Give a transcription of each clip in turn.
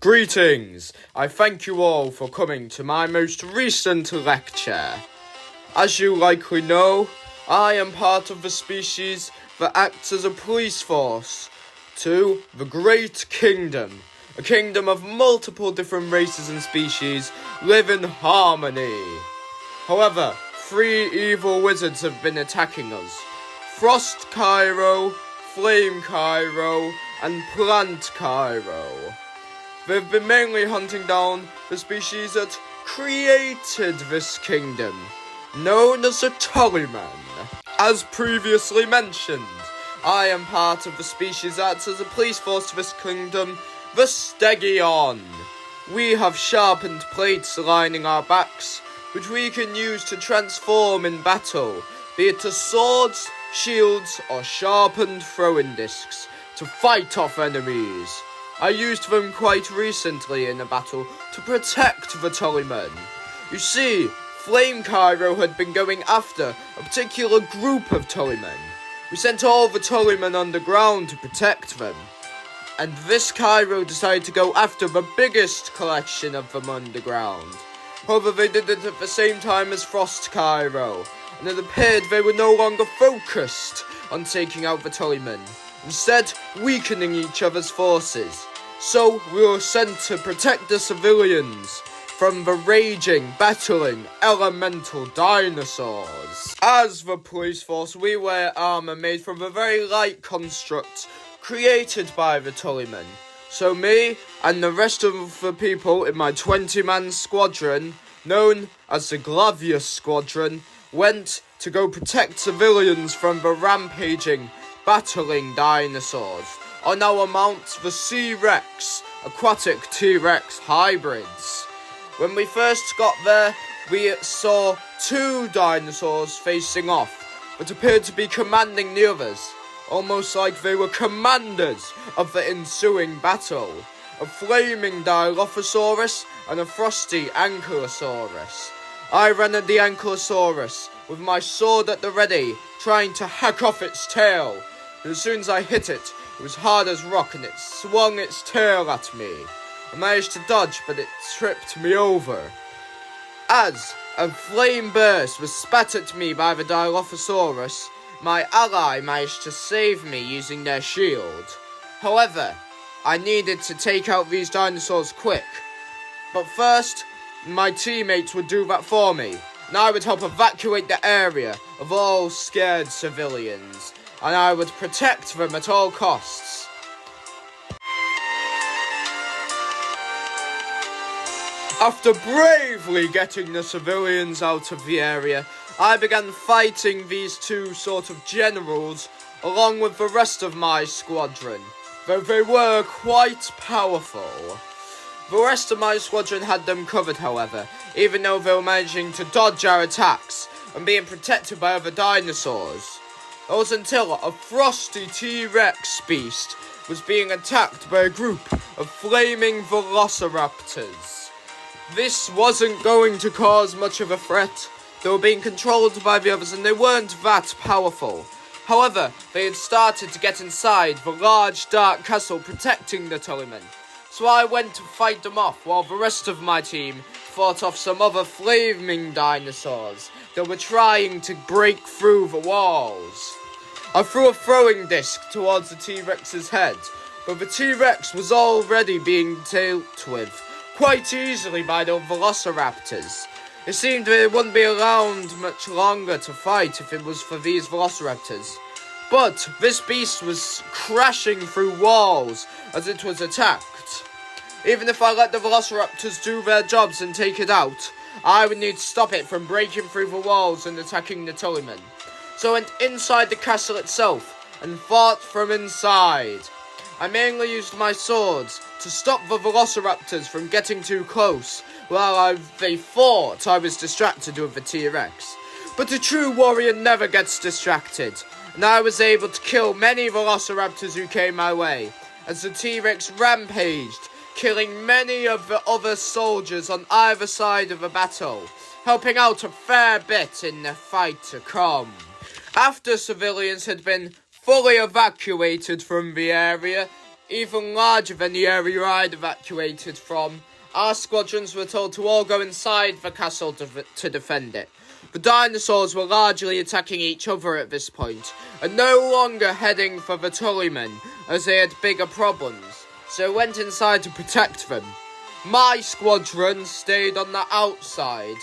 Greetings! I thank you all for coming to my most recent lecture. As you likely know, I am part of the species that acts as a police force to the Great Kingdom, a kingdom of multiple different races and species live in harmony. However, 3 evil wizards have been attacking us: Frost Cairo, Flame Cairo, and Plant Cairo. They've been mainly hunting down the species that created this kingdom, known as the Tullymen. As previously mentioned, I am part of the species that acts as a police force to this kingdom, the Stegion. We have sharpened plates lining our backs, which we can use to transform in battle, be it to swords, shields, or sharpened throwing discs, to fight off enemies. I used them quite recently in a battle to protect the Tullymen. You see, Flame Cairo had been going after a particular group of Tullymen. We sent all the Tullymen underground to protect them, and this Cairo decided to go after the biggest collection of them underground. However, they did it at the same time as Frost Cairo, and it appeared they were no longer focused on taking out the Tullymen, instead weakening each other's forces. So we were sent to protect the civilians from the raging, battling, elemental dinosaurs. As the police force, we wear armour made from a very light construct created by the Tullymen. So me and the rest of the people in my 20-man squadron, known as the Glavius Squadron, went to go protect civilians from the rampaging, battling dinosaurs on our mount, the C-Rex, aquatic T-Rex hybrids. When we first got there, we saw 2 dinosaurs facing off, but appeared to be commanding the others, almost like they were commanders of the ensuing battle. A flaming Dilophosaurus and a frosty Ankylosaurus. I ran at the Ankylosaurus with my sword at the ready, trying to hack off its tail. But as soon as I hit it, it was hard as rock and it swung its tail at me. I managed to dodge, but it tripped me over. As a flame burst was spat at me by the Dilophosaurus, my ally managed to save me using their shield. However, I needed to take out these dinosaurs quick. But first, my teammates would do that for me, and I would help evacuate the area of all scared civilians, and I would protect them at all costs. After bravely getting the civilians out of the area, I began fighting these 2 sort of generals along with the rest of my squadron, though they were quite powerful. The rest of my squadron had them covered, however, even though they were managing to dodge our attacks and being protected by other dinosaurs. It was until a frosty T-Rex beast was being attacked by a group of flaming velociraptors. This wasn't going to cause much of a threat. They were being controlled by the others and they weren't that powerful. However, they had started to get inside the large dark castle protecting the Tullymen. So I went to fight them off while the rest of my team fought off some other flaming dinosaurs that were trying to break through the walls. I threw a throwing disc towards the T-Rex's head, but the T-Rex was already being dealt with quite easily by the velociraptors. It seemed that it wouldn't be around much longer to fight if it was for these velociraptors. But this beast was crashing through walls as it was attacked. Even if I let the velociraptors do their jobs and take it out, I would need to stop it from breaking through the walls and attacking the Tullymen. So I went inside the castle itself and fought from inside. I mainly used my swords to stop the velociraptors from getting too close, while they thought I was distracted with the T-Rex. But a true warrior never gets distracted, and I was able to kill many velociraptors who came my way, as the T-Rex rampaged, killing many of the other soldiers on either side of the battle, helping out a fair bit in the fight to come. After civilians had been fully evacuated from the area, even larger than the area I'd evacuated from. Our squadrons were told to all go inside the castle to defend it. The dinosaurs were largely attacking each other at this point, and no longer heading for the Tullymen, as they had bigger problems, so went inside to protect them. My squadron stayed on the outside.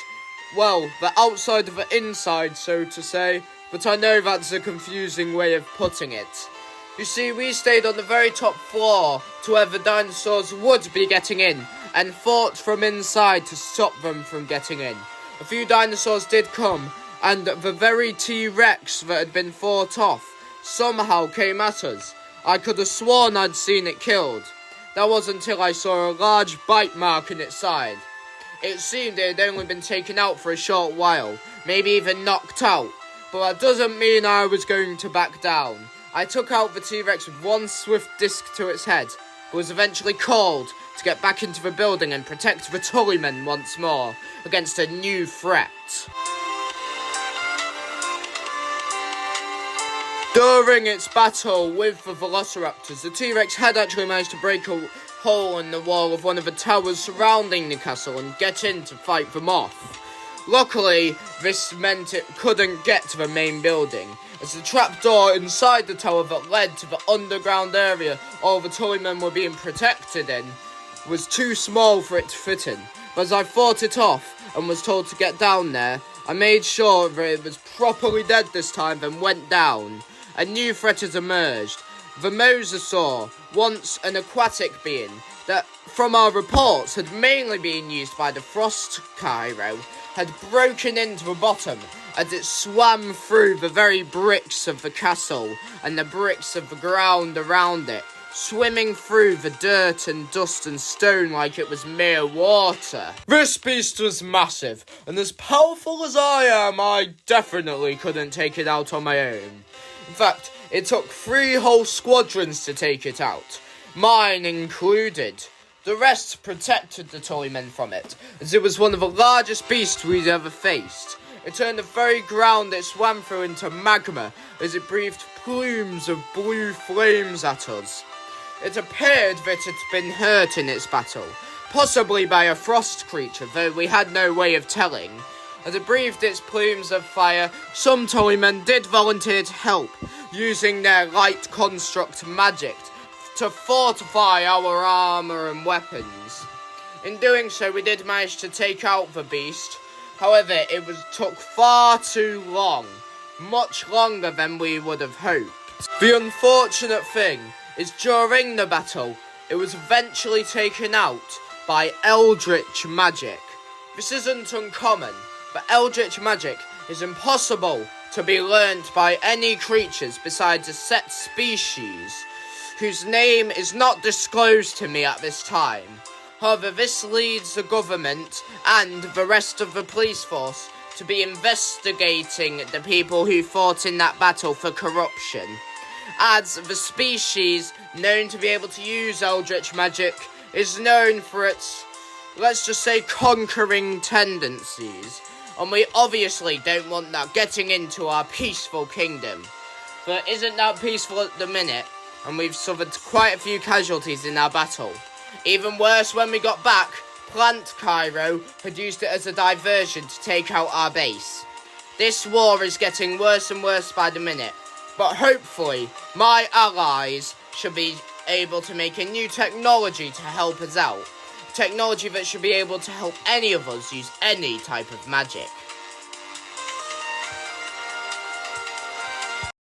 Well, the outside of the inside, so to say, but I know that's a confusing way of putting it. You see, we stayed on the very top floor to where the dinosaurs would be getting in, and fought from inside to stop them from getting in. A few dinosaurs did come, and the very T-Rex that had been fought off somehow came at us. I could have sworn I'd seen it killed. That was until I saw a large bite mark in its side. It seemed it had only been taken out for a short while, maybe even knocked out, but that doesn't mean I was going to back down. I took out the T-Rex with one swift disc to its head, but was eventually called to get back into the building and protect the Tullymen once more against a new threat. During its battle with the Velociraptors, the T-Rex had actually managed to break a hole in the wall of one of the towers surrounding the castle and get in to fight them off. Luckily, this meant it couldn't get to the main building, as the trapdoor inside the tower that led to the underground area all the Tullymen were being protected in was too small for it to fit in. But as I fought it off and was told to get down there, I made sure that it was properly dead this time and went down. A new threat has emerged. The mosasaur, once an aquatic being that, from our reports, had mainly been used by the frost Cairo, had broken into the bottom as it swam through the very bricks of the castle and the bricks of the ground around it, swimming through the dirt and dust and stone like it was mere water. This beast was massive, and as powerful as I am, I definitely couldn't take it out on my own. In fact, it took 3 whole squadrons to take it out, mine included. The rest protected the Tullymen from it, as it was one of the largest beasts we'd ever faced. It turned the very ground it swam through into magma as it breathed plumes of blue flames at us. It appeared that it had been hurt in its battle, possibly by a frost creature, though we had no way of telling. As it breathed its plumes of fire, some Tullymen did volunteer to help, using their light construct magic to fortify our armour and weapons. In doing so, we did manage to take out the beast. However, it took far too long, much longer than we would have hoped. The unfortunate thing is during the battle, it was eventually taken out by eldritch magic. This isn't uncommon, but eldritch magic is impossible to be learnt by any creatures besides a set species, whose name is not disclosed to me at this time. However, this leads the government and the rest of the police force to be investigating the people who fought in that battle for corruption, as the species known to be able to use eldritch magic is known for its, let's just say, conquering tendencies, and we obviously don't want that getting into our peaceful kingdom. But it isn't that peaceful at the minute, and we've suffered quite a few casualties in our battle. Even worse, when we got back, Plant Cairo had used it as a diversion to take out our base. This war is getting worse and worse by the minute, but hopefully my allies should be able to make a new technology to help us out. Technology that should be able to help any of us use any type of magic.